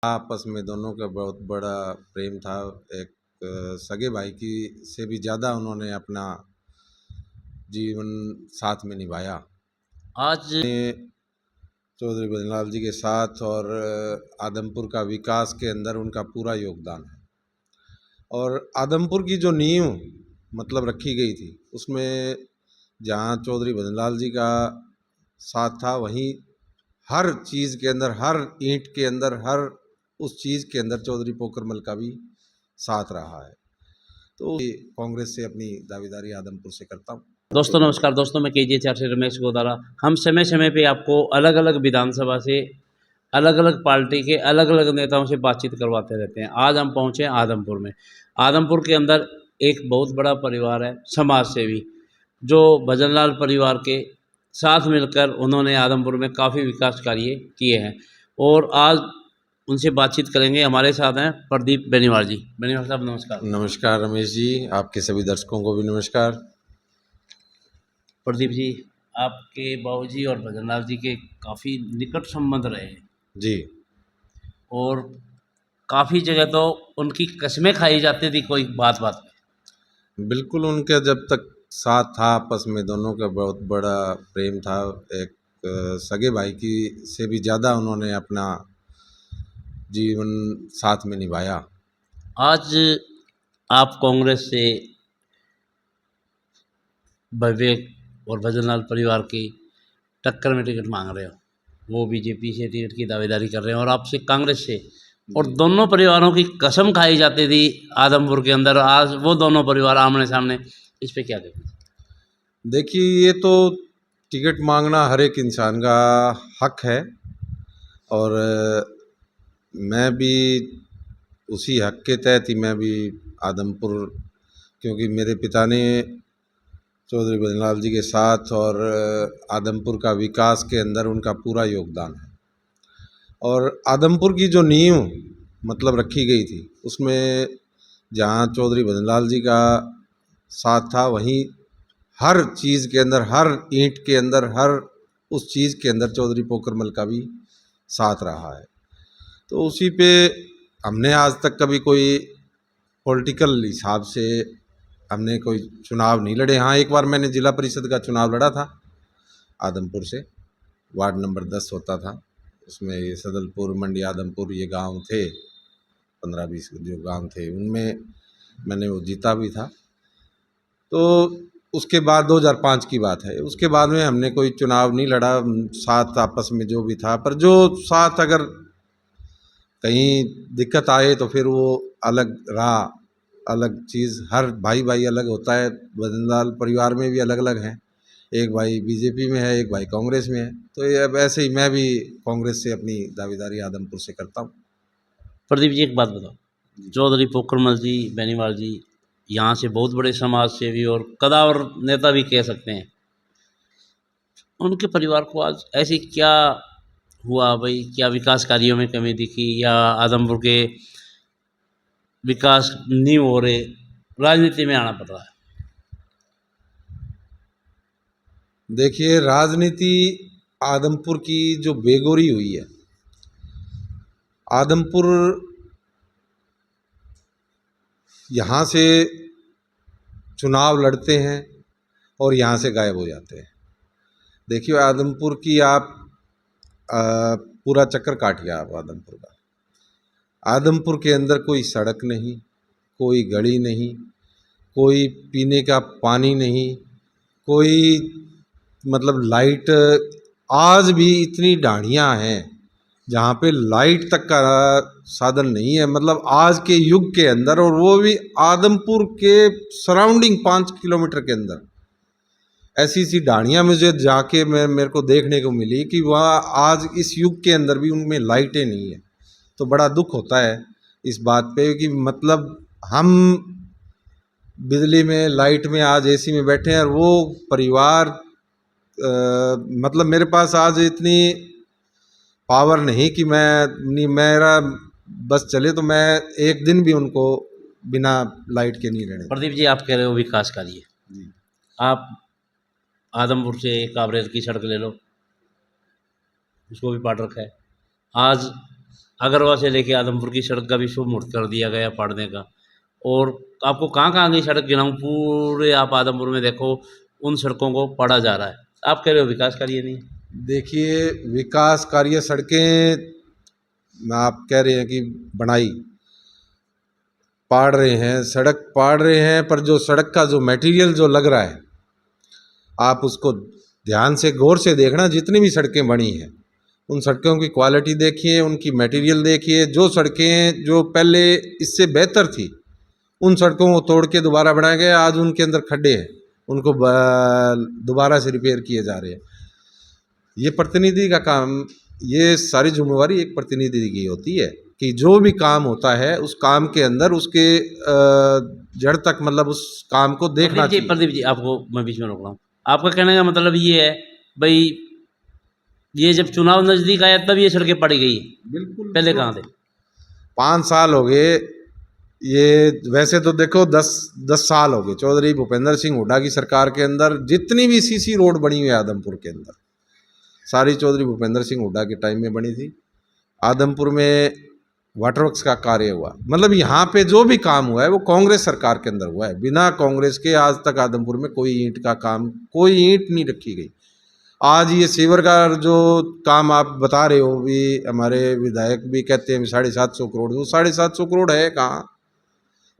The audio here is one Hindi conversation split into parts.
आपस में दोनों का बहुत बड़ा प्रेम था। एक सगे भाई की से भी ज़्यादा उन्होंने अपना जीवन साथ में निभाया। आज चौधरी भजनलाल जी के साथ और आदमपुर का विकास के अंदर उनका पूरा योगदान है। और आदमपुर की जो नींव मतलब रखी गई थी, उसमें जहाँ चौधरी भजनलाल जी का साथ था, वहीं हर चीज़ के अंदर, हर ईंट के अंदर, हर उस चीज़ के अंदर चौधरी पोखरमल का भी साथ रहा है। तो कांग्रेस से अपनी दावेदारी आदमपुर से करता हूँ। दोस्तों नमस्कार। दोस्तों मैं केजे 4 से रमेश गोदारा। हम समय समय पे आपको अलग अलग विधानसभा से अलग अलग पार्टी के अलग अलग नेताओं से बातचीत करवाते रहते हैं। आज हम पहुँचे आदमपुर में। आदमपुर के अंदर एक बहुत बड़ा परिवार है, समाज सेवी, जो भजनलाल परिवार के साथ मिलकर उन्होंने आदमपुर में काफ़ी विकास कार्य किए हैं और आज उनसे बातचीत करेंगे। हमारे साथ हैं प्रदीप बेनीवाल जी। बेनीवाल साहब नमस्कार। नमस्कार रमेश जी, आपके सभी दर्शकों को भी नमस्कार। प्रदीप जी, आपके बाबूजी और भजनलाल जी के काफ़ी निकट संबंध रहे हैं जी, और काफ़ी जगह तो उनकी कस्में खाई जाती थी कोई बात बात में। बिल्कुल उनका जब तक साथ था, आपस में दोनों का बहुत बड़ा प्रेम था। एक सगे भाई की से भी ज़्यादा उन्होंने अपना जीवन साथ में निभाया। आज आप कांग्रेस से विवेक और भजनलाल परिवार की टक्कर में टिकट मांग रहे हो, वो बीजेपी से टिकट की दावेदारी कर रहे हैं और आपसे कांग्रेस से, और दोनों परिवारों की कसम खाई जाती थी आदमपुर के अंदर। आज वो दोनों परिवार आमने सामने, इस पे क्या कहेंगे? देखिए, ये तो टिकट मांगना हर एक इंसान का हक है और मैं भी उसी हक के तहत ही मैं भी आदमपुर, क्योंकि मेरे पिता ने चौधरी भजनलाल जी के साथ और आदमपुर का विकास के अंदर उनका पूरा योगदान है। और आदमपुर की जो नींव मतलब रखी गई थी, उसमें जहाँ चौधरी भजनलाल जी का साथ था, वहीं हर चीज़ के अंदर, हर ईंट के अंदर, हर उस चीज़ के अंदर चौधरी पोखरमल का भी साथ रहा है। तो उसी पे हमने आज तक कभी कोई पॉलिटिकल हिसाब से हमने कोई चुनाव नहीं लड़े। हाँ, एक बार मैंने जिला परिषद का चुनाव लड़ा था आदमपुर से, वार्ड नंबर 10 होता था। उसमें ये सदलपुर, मंडी, आदमपुर ये गांव थे, 15-20 जो गांव थे, उनमें मैंने वो जीता भी था। तो उसके बाद 2005 की बात है। उसके बाद में हमने कोई चुनाव नहीं लड़ा, साथ आपस में जो भी था। पर जो साथ अगर कहीं दिक्कत आए तो फिर वो अलग रहा, अलग चीज़। हर भाई भाई अलग होता है। भजनलाल परिवार में भी अलग अलग हैं, एक भाई बीजेपी में है, एक भाई कांग्रेस में है। तो ये अब ऐसे ही मैं भी कांग्रेस से अपनी दावेदारी आदमपुर से करता हूँ। प्रदीप जी एक बात बताओ, चौधरी पोखरमल जी, बेनीवाल जी यहाँ से बहुत बड़े समाज सेवी और कदावर नेता भी कह सकते हैं, उनके परिवार को आज ऐसी क्या हुआ भाई? क्या विकास कार्यों में कमी दिखी या आदमपुर के विकास नहीं हो रहे, राजनीति में आना पड़ रहा है? देखिए, राजनीति आदमपुर की जो बेगोरी हुई है, आदमपुर यहाँ से चुनाव लड़ते हैं और यहाँ से गायब हो जाते हैं। देखिए, आदमपुर की आप पूरा चक्कर काटिए आप आदमपुर का। आदमपुर के अंदर कोई सड़क नहीं, कोई गली नहीं, कोई पीने का पानी नहीं, कोई मतलब लाइट। आज भी इतनी ढाणियाँ हैं जहाँ पे लाइट तक का साधन नहीं है, मतलब आज के युग के अंदर, और वो भी आदमपुर के सराउंडिंग 5 किलोमीटर के अंदर। ऐसी सी ढाणियाँ मुझे जाके मेरे को देखने को मिली कि वहाँ आज इस युग के अंदर भी उनमें लाइटें नहीं है। तो बड़ा दुख होता है इस बात पे कि मतलब हम बिजली में, लाइट में, आज एसी में बैठे हैं और वो परिवार मतलब मेरे पास आज इतनी पावर नहीं कि मेरा बस चले तो मैं एक दिन भी उनको बिना लाइट के नहीं रहने। प्रदीप जी आप कह रहे हो विकास कार्य, जी, आप आदमपुर से काबरेज की सड़क ले लो, उसको भी पाट रखा है। आज अगरवा से लेके आदमपुर की सड़क का भी शुभ मुहूर्त कर दिया गया पाड़ने का। और आपको कहाँ की सड़क गिनाऊँ, पूरे आप आदमपुर में देखो उन सड़कों को पढ़ा जा रहा है। आप कह रहे हो विकास कार्य नहीं। देखिए, विकास कार्य सड़कें आप कह रहे हैं कि बनाई पाड़ रहे हैं, सड़क पाड़ रहे हैं, पर जो सड़क का जो मटेरियल जो लग रहा है, आप उसको ध्यान से गौर से देखना। जितनी भी सड़कें बनी हैं उन सड़कों की क्वालिटी देखिए, उनकी मटेरियल देखिए। जो सड़कें जो पहले इससे बेहतर थी उन सड़कों को तोड़ के दोबारा बनाया गया, आज उनके अंदर खड्डे हैं, उनको दोबारा से रिपेयर किए जा रहे हैं। ये प्रतिनिधि का काम, ये सारी जिम्मेवारी एक प्रतिनिधि की होती है कि जो भी काम होता है उस काम के अंदर उसके जड़ तक, मतलब उस काम को देखना चाहिए। प्रदीप जी आपको मैं बीच में रोक रहा हूँ। आपका कहने का मतलब ये है भाई, ये जब चुनाव नज़दीक आया तब ये सड़कें पड़ी गई, बिल्कुल। पहले कहाँ थे? 5 साल हो गए ये। वैसे तो देखो 10 साल हो गए चौधरी भूपेंद्र सिंह हुड्डा की सरकार के अंदर। जितनी भी सीसी रोड बनी हुई है आदमपुर के अंदर, सारी चौधरी भूपेंद्र सिंह हुड्डा के टाइम में बनी थी। आदमपुर में वाटर वर्क्स का कार्य हुआ, मतलब यहाँ पे जो भी काम हुआ है वो कांग्रेस सरकार के अंदर हुआ है। बिना कांग्रेस के आज तक आदमपुर में कोई ईंट का काम, कोई ईंट नहीं रखी गई। आज ये सीवर का जो काम आप बता रहे हो, भी हमारे विधायक भी कहते हैं 750 करोड़, वो 750 करोड़ है कहाँ?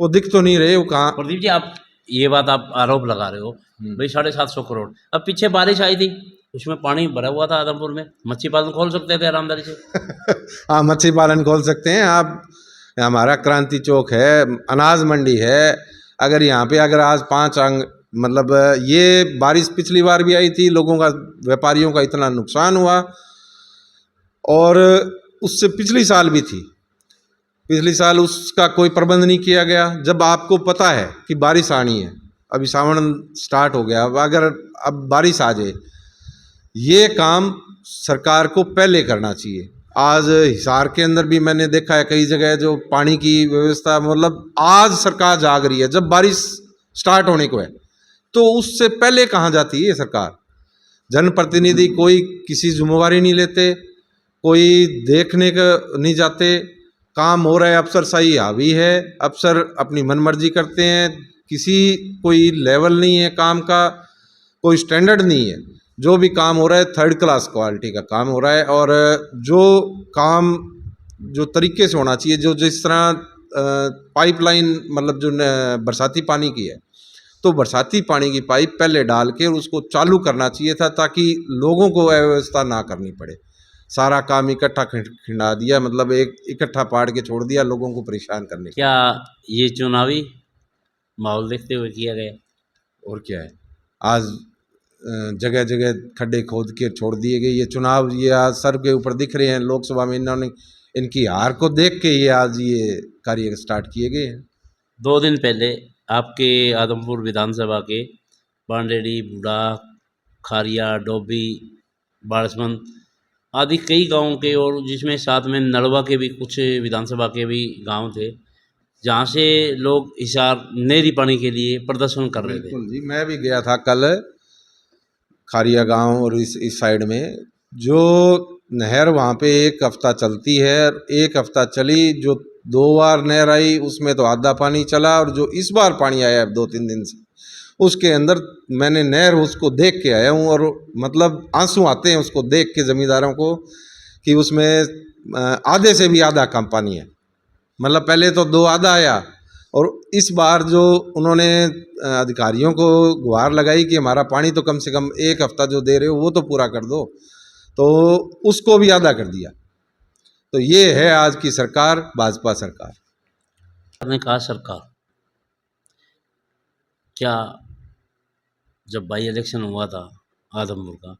वो दिख तो नहीं रहे वो कहाँ। प्रदीप जी आप ये बात आप आरोप लगा रहे हो भाई 750 करोड़। अब पीछे बारिश आई थी, उसमें पानी भरा हुआ था आदमपुर में, मच्छी पालन खोल सकते थे आरामदारी से। हाँ, मच्छी पालन खोल सकते हैं आप। हमारा क्रांति चौक है, अनाज मंडी है। अगर यहाँ पे अगर आज 5 अंग, मतलब ये बारिश पिछली बार भी आई थी, लोगों का, व्यापारियों का इतना नुकसान हुआ, और उससे पिछली साल भी थी। पिछली साल उसका कोई प्रबंध नहीं किया गया। जब आपको पता है कि बारिश आनी है, अभी सावन स्टार्ट हो गया, अब अगर अब बारिश आ जाए, ये काम सरकार को पहले करना चाहिए। आज हिसार के अंदर भी मैंने देखा है कई जगह जो पानी की व्यवस्था, मतलब आज सरकार जाग रही है। जब बारिश स्टार्ट होने को है तो उससे पहले कहाँ जाती है ये सरकार? जनप्रतिनिधि कोई किसी जिम्मेवारी नहीं लेते, कोई देखने का नहीं जाते। काम हो रहा है, अफसरशाही हावी है, अफसर अपनी मनमर्जी करते हैं, किसी कोई लेवल नहीं है काम का, कोई स्टैंडर्ड नहीं है। जो भी काम हो रहा है 3rd क्लास क्वालिटी का काम हो रहा है। और जो काम जो तरीके से होना चाहिए, जो जिस तरह पाइपलाइन, मतलब जो बरसाती पानी की है, तो बरसाती पानी की पाइप पहले डाल के उसको चालू करना चाहिए था, ताकि लोगों को अव्यवस्था ना करनी पड़े। सारा काम इकट्ठा खिंडा दिया, मतलब एक इकट्ठा पाड़ के छोड़ दिया लोगों को परेशान करने के। क्या ये चुनावी माहौल देखते हुए किया गया? और क्या है, आज जगह जगह खड्डे खोद के छोड़ दिए गए। ये चुनाव, ये आज सर के ऊपर दिख रहे हैं लोकसभा में, इन्होंने इनकी हार को देख के ये आज ये कार्य स्टार्ट किए गए हैं। 2 दिन पहले आपके आदमपुर विधानसभा के बांडेडी, बूढ़ा, खारिया, डोभी, बाड़समंद आदि कई गांवों के, और जिसमें साथ में नलवा के भी कुछ विधानसभा के भी गांव थे, जहां से लोग हिसार नहरी पानी के लिए प्रदर्शन कर रहे थे। बिल्कुल जी, मैं भी गया था कल खारिया गांव, और इस साइड में जो नहर वहाँ पे 1 हफ्ता चलती है, 1 हफ्ता चली, जो 2 बार नहर आई उसमें तो आधा पानी चला, और जो इस बार पानी आया है 2-3 दिन से, उसके अंदर मैंने नहर उसको देख के आया हूँ, और मतलब आंसू आते हैं उसको देख के ज़मींदारों को, कि उसमें आधे से भी आधा कम पानी है। मतलब पहले तो 2 आधा आया, और इस बार जो उन्होंने अधिकारियों को गुहार लगाई कि हमारा पानी तो कम से कम 1 हफ्ता जो दे रहे हो वो तो पूरा कर दो, तो उसको भी आधा कर दिया। तो ये है आज की सरकार, भाजपा सरकार। आपने कहा सरकार, क्या जब बाई इलेक्शन हुआ था आदमपुर का,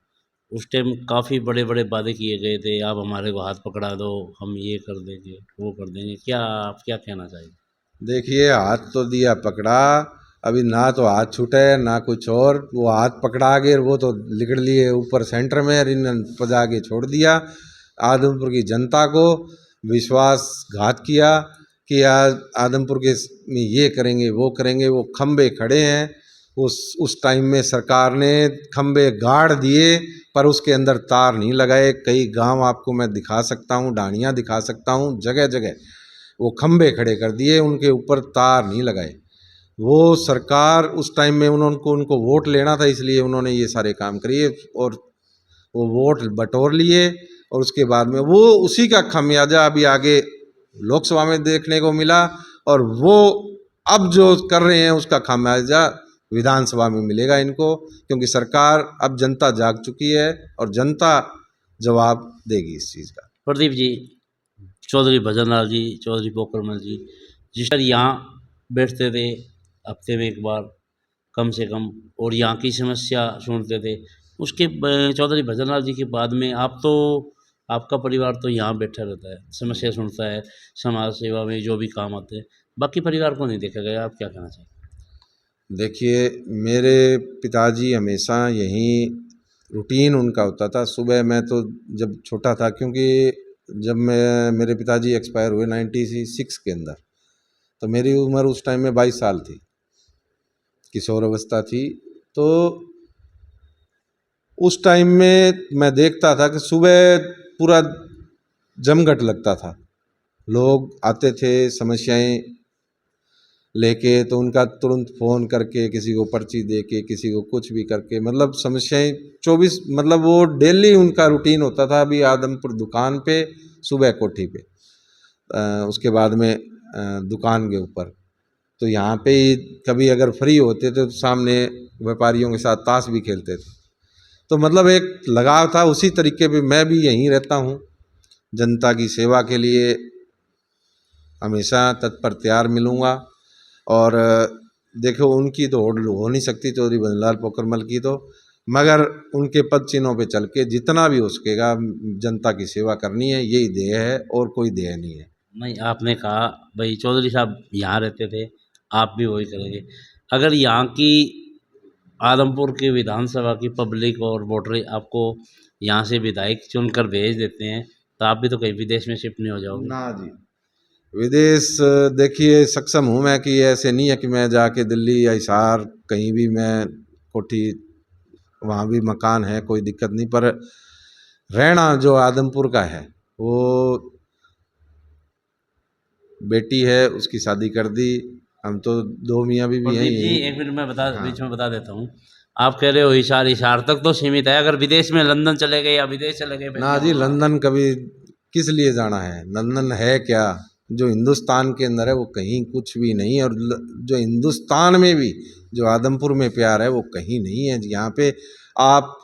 उस टाइम काफ़ी बड़े बड़े वादे किए गए थे, आप हमारे को हाथ पकड़ा दो, हम ये कर देंगे वो कर देंगे, क्या आप क्या कहना चाहिए? देखिए, हाथ तो दिया पकड़ा, अभी ना तो हाथ छूटे ना कुछ और, वो हाथ पकड़ा गए, वो तो लिकड़ लिए ऊपर सेंटर में, इन्होंने पजा के छोड़ दिया। आदमपुर की जनता को विश्वासघात किया कि आज आदमपुर के में ये करेंगे वो करेंगे। वो खंबे खड़े हैं, उस टाइम में सरकार ने खंबे गाड़ दिए पर उसके अंदर तार नहीं लगाए। कई गांव आपको मैं दिखा सकता हूँ, ढाणियाँ दिखा सकता हूँ, जगह जगह वो खंबे खड़े कर दिए, उनके ऊपर तार नहीं लगाए। वो सरकार उस टाइम में उनको वोट लेना था, इसलिए उन्होंने ये सारे काम किए और वो वोट बटोर लिए। और उसके बाद में वो उसी का खामियाजा अभी आगे लोकसभा में देखने को मिला, और वो अब जो कर रहे हैं उसका खामियाजा विधानसभा में मिलेगा इनको, क्योंकि सरकार अब जनता जाग चुकी है और जनता जवाब देगी इस चीज़ का। प्रदीप जी, चौधरी भजन लाल जी, चौधरी पोखरमल जी, जिस पर यहाँ बैठते थे हफ्ते में एक बार कम से कम, और यहाँ की समस्या सुनते थे, उसके चौधरी भजन लाल जी के बाद में आप तो, आपका परिवार तो यहाँ बैठा रहता है, समस्या सुनता है, समाज सेवा में जो भी काम आते हैं, बाकी परिवार को नहीं देखा गया। आप क्या कहना चाहिए? देखिए, मेरे पिताजी हमेशा यहीं रूटीन उनका होता था। सुबह मैं तो जब छोटा था, क्योंकि जब मेरे पिताजी एक्सपायर हुए 96 के अंदर, तो मेरी उम्र उस टाइम में 22 साल थी, किशोर अवस्था थी। तो उस टाइम में मैं देखता था कि सुबह पूरा जमघट लगता था, लोग आते थे समस्याएं लेके, तो उनका तुरंत फ़ोन करके, किसी को पर्ची दे के, किसी को कुछ भी करके, मतलब समस्याएं 24, मतलब वो डेली उनका रूटीन होता था। अभी आदमपुर दुकान पे, सुबह कोठी पे, उसके बाद में दुकान के ऊपर, तो यहाँ पे ही कभी अगर फ्री होते थे तो सामने व्यापारियों के साथ ताश भी खेलते थे। तो मतलब एक लगाव था। उसी तरीके पे मैं भी यहीं रहता हूँ, जनता की सेवा के लिए हमेशा तत्पर तैयार मिलूँगा। और देखो, उनकी तो हो नहीं सकती, चौधरी भजनलाल पोखरमल की तो, मगर उनके पद चिन्हों पे चल के जितना भी हो सकेगा जनता की सेवा करनी है, यही ध्येय है और कोई ध्येय नहीं है। नहीं, आपने कहा भाई चौधरी साहब यहाँ रहते थे, आप भी वही करेंगे। अगर यहाँ की आदमपुर की विधानसभा की पब्लिक और वोटर आपको यहाँ से विधायक चुनकर भेज देते हैं, तो आप भी तो कहीं विदेश में शिफ्ट नहीं हो जाओगे? ना जी, विदेश देखिए सक्षम हूँ मैं, कि ऐसे नहीं है कि मैं जाके दिल्ली या हिसार कहीं भी, मैं कोठी वहाँ भी मकान है, कोई दिक्कत नहीं, पर रहना जो आदमपुर का है, वो बेटी है उसकी शादी कर दी, हम तो दो मियाँ बीवी हैं प्रदीप जी, यहीं। एक मिनट में हाँ। बीच में बता देता हूँ। आप कह रहे हो हिसार, हिसार तक तो सीमित है, अगर विदेश में लंदन चले गए या विदेश चले गए फिर ना क्या जी, होगा? लंदन कभी किस लिए जाना है? लंदन है क्या? जो हिंदुस्तान के अंदर है वो कहीं कुछ भी नहीं है। और जो हिंदुस्तान में भी जो आदमपुर में प्यार है वो कहीं नहीं है। यहाँ पे आप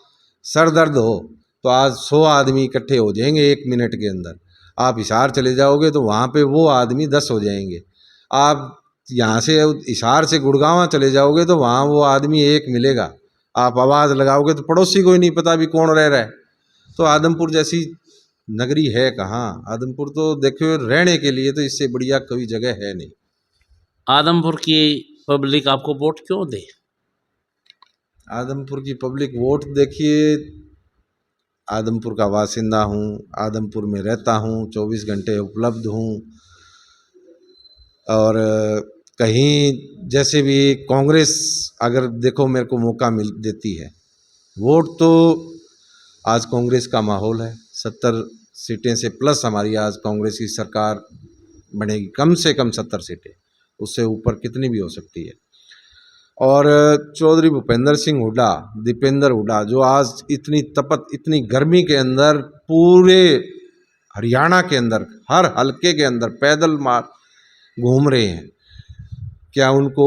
सर दर्द हो तो आज 100 आदमी इकट्ठे हो जाएंगे 1 मिनट के अंदर। आप हिसार चले जाओगे तो वहाँ पे वो आदमी 10 हो जाएंगे। आप यहाँ से हिसार से गुड़गांव चले जाओगे तो वहाँ वो आदमी एक मिलेगा। आप आवाज़ लगाओगे तो पड़ोसी को ही नहीं पता भी कौन रह रहा है। तो आदमपुर जैसी नगरी है कहाँ? आदमपुर तो देखो, रहने के लिए तो इससे बढ़िया कोई जगह है नहीं। आदमपुर की पब्लिक आपको वोट क्यों दे? आदमपुर की पब्लिक वोट, देखिए, आदमपुर का बासिंदा हूँ, आदमपुर में रहता हूँ, 24 घंटे उपलब्ध हूँ। और कहीं जैसे भी कांग्रेस अगर देखो मेरे को मौका मिल देती है, वोट तो आज कांग्रेस का माहौल है। 70 सीटें से प्लस हमारी आज कांग्रेस की सरकार बनेगी, कम से कम 70 सीटें, उससे ऊपर कितनी भी हो सकती है। और चौधरी भूपेंद्र सिंह हुड्डा, दीपेंद्र हुड्डा, जो आज इतनी तपत, इतनी गर्मी के अंदर पूरे हरियाणा के अंदर हर हलके के अंदर पैदल मार घूम रहे हैं, क्या उनको,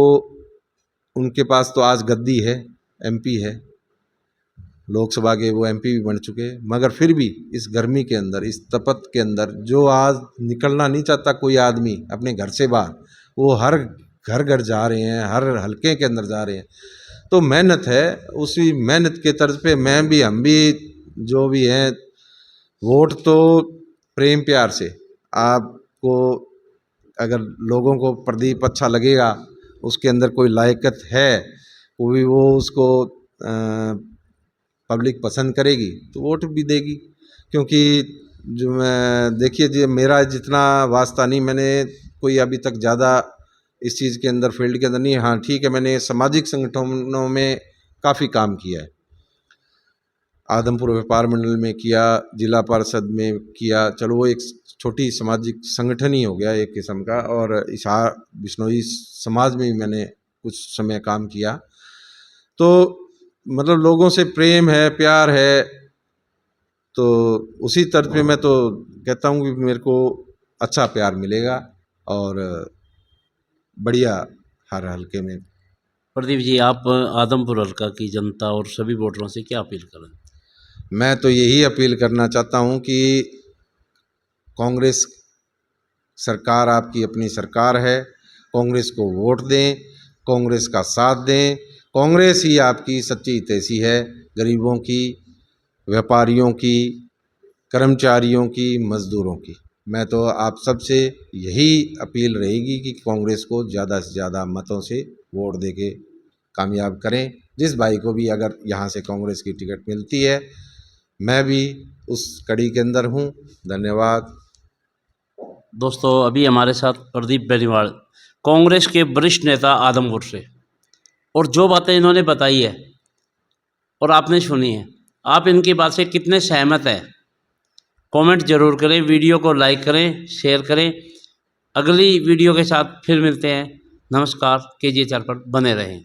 उनके पास तो आज गद्दी है, एमपी है, लोकसभा के वो एमपी भी बन चुके हैं, मगर फिर भी इस गर्मी के अंदर, इस तपत के अंदर, जो आज निकलना नहीं चाहता कोई आदमी अपने घर से बाहर, वो हर घर घर जा रहे हैं, हर हलके के अंदर जा रहे हैं। तो मेहनत है, उसी मेहनत के तर्ज पे मैं भी, हम भी जो भी हैं, वोट तो प्रेम प्यार से, आपको अगर लोगों को प्रदीप अच्छा लगेगा, उसके अंदर कोई लायकत है, कोई वो उसको पब्लिक पसंद करेगी तो वोट भी देगी। क्योंकि जो मैं, देखिए जी, मेरा जितना वास्ता नहीं, मैंने कोई अभी तक ज़्यादा इस चीज़ के अंदर, फील्ड के अंदर नहीं। हाँ ठीक है, मैंने सामाजिक संगठनों में काफ़ी काम किया है। आदमपुर व्यापार मंडल में किया, जिला परिषद में किया, चलो वो एक छोटी सामाजिक संगठन ही हो गया एक किस्म का। और हिसार बिश्नोई समाज में भी मैंने कुछ समय काम किया। तो मतलब लोगों से प्रेम है, प्यार है, तो उसी तर्ज पे मैं तो कहता हूँ कि मेरे को अच्छा प्यार मिलेगा और बढ़िया हर हल्के में। प्रदीप जी, आप आदमपुर हल्का की जनता और सभी वोटरों से क्या अपील करें? मैं तो यही अपील करना चाहता हूँ कि कांग्रेस सरकार आपकी अपनी सरकार है, कांग्रेस को वोट दें, कांग्रेस का साथ दें। कांग्रेस ही आपकी सच्ची हितैषी है, गरीबों की, व्यापारियों की, कर्मचारियों की, मज़दूरों की। मैं तो आप सबसे यही अपील रहेगी कि कांग्रेस को ज़्यादा से ज़्यादा मतों से वोट दे के कामयाब करें। जिस भाई को भी अगर यहाँ से कांग्रेस की टिकट मिलती है, मैं भी उस कड़ी के अंदर हूँ। धन्यवाद। दोस्तों, अभी हमारे साथ प्रदीप बेनीवाल, कांग्रेस के वरिष्ठ नेता आदमपुर से, और जो बातें इन्होंने बताई है और आपने सुनी है, आप इनकी बात से कितने सहमत हैं? कमेंट जरूर करें, वीडियो को लाइक करें, शेयर करें। अगली वीडियो के साथ फिर मिलते हैं। नमस्कार। KGA 4 पर बने रहें।